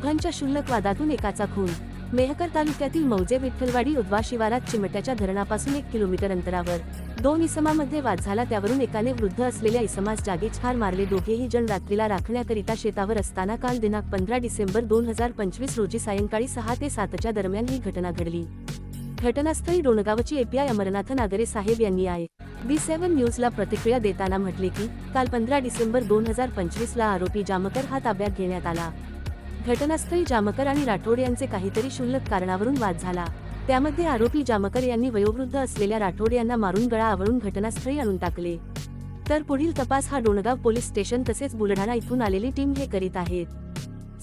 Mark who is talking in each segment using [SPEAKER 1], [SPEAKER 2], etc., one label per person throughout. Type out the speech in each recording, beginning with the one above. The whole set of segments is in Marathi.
[SPEAKER 1] दोघांच्या क्षुल्लक वादातून एकाचा खून। मेहकर तालुक्यातील मौजे विठ्ठलवाडी उद्वा शिवारात चिमट्याच्या धरणापासून 1 किलोमीटर अंतरावर 2 इसमांमध्ये वाद झाला। त्यावरून एकाने वृद्ध असलेल्या इसमास जागीच ठार मारले। दोघेही जण रात्रीला राखण्याकरिता शेतावर असताना काल दिनांक 15 डिसेंबर 2025 रोजी सायंकाळी 6 ते 7च्या दरम्यान ही घटना घडली। घटनास्थळी डोणगावची एपीआय अमरनाथ नागरे साहेब यांनी IB7 न्यूजला प्रतिक्रिया देताना म्हटले की काल 15 डिसेंबर 2025 ला आरोपी जामकर हा ताब्यात घेण्यात आला। घटनास्थळी जामकर आणि राठोड यांचे काहीतरी क्षुल्लक कारणावरून वाद झाला। त्यामध्ये आरोपी जामकर यांनी वयोवृद्ध असलेल्या राठोड यांना मारून गळा आवळून घटनास्थळी आणून टाकले। तर पुढील तपास हा डोणगाव पोलीस स्टेशन तसेच बुलढाणा इथून आलेली टीम हे करीत आहेत।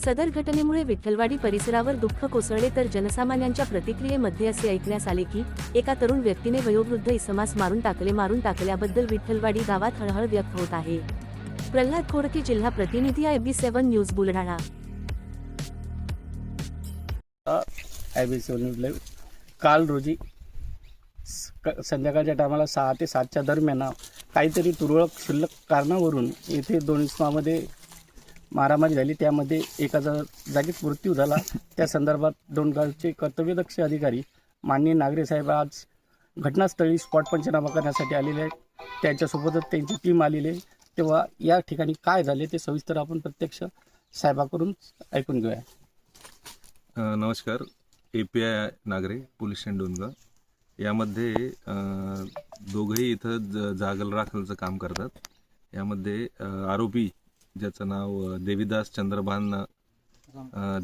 [SPEAKER 1] सदर घटनेमुळे विठ्ठलवाडी परिसरावर दुःख कोसळले। तर जनसामान्यांच्या प्रतिक्रियेमध्ये असे ऐकण्यास आले की एका तरुण व्यक्तीने वयोवृद्ध इसमास मारून टाकल्याबद्दल विठ्ठलवाडी गावात हळहळ व्यक्त होत आहे। प्रल्हाद खोडके, जिल्हा प्रतिनिधी, IB7 न्यूज, बुलढाणा।
[SPEAKER 2] IB7 काल रोजी संध्याकाळच्या टायमाला 6 ते 7च्या दरम्यान काहीतरी तुरळक क्षुल्लक कारणावरून येथे 2 इसमामध्ये मारामारी झाली। त्यामध्ये एकाचा जागीच मृत्यू झाला। त्या संदर्भात डोणगावचे कर्तव्यदक्ष अधिकारी माननीय नागरे साहेब आज घटनास्थळी स्पॉट पंचनामा करण्यासाठी आलेले आहेत। त्यांच्यासोबतच त्यांची टीम आलेली आहे। तेव्हा या ठिकाणी काय झाले ते सविस्तर आपण प्रत्यक्ष साहेबाकडून ऐकून घेऊया।
[SPEAKER 3] नमस्कार, API Nagare, police station Dongaon यामध्ये दोघंही इथं जागल राखलचं काम करतात। यामध्ये आरोपी ज्याचं नाव देवीदास चंद्रभान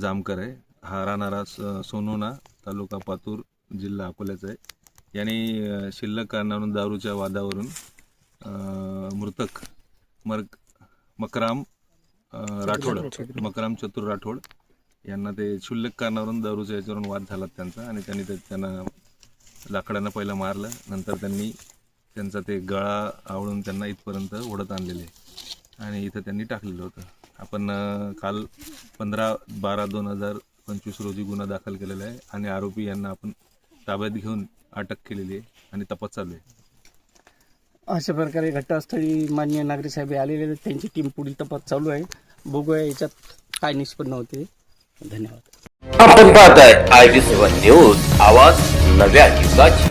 [SPEAKER 3] जामकर आहे, हा राहणारा सोनोना, तालुका पातूर, जिल्हा अकोल्याचा आहे। याने शिल्लक कारणावरून दारूच्या वादावरून मृतक मकराम चतुर राठोड यांना ते क्षुल्लक कारणावरून दारूच्या याच्यावरून वाद झाला त्यांचा, आणि त्यांना लाकडानं पहिलं मारलं। नंतर त्यांनी त्यांचा ते गळा आवळून त्यांना इथपर्यंत ओढत आणलेले आणि इथं त्यांनी टाकलेलं होतं। आपण काल 15/12/2025 रोजी गुन्हा दाखल केलेला आहे आणि आरोपी यांना आपण ताब्यात घेऊन अटक केलेली आहे आणि तपास चालू आहे।
[SPEAKER 2] अशा प्रकारे घटनास्थळी माननीय नागरे साहेब आलेले आहेत। त्यांची टीम पुढील तपास चालू आहे। बघूया याच्यात काय निष्पन्न होते। धन्यवाद।
[SPEAKER 4] आपण पाहताय IB7 न्यूज, आवाज नव्या युगाची।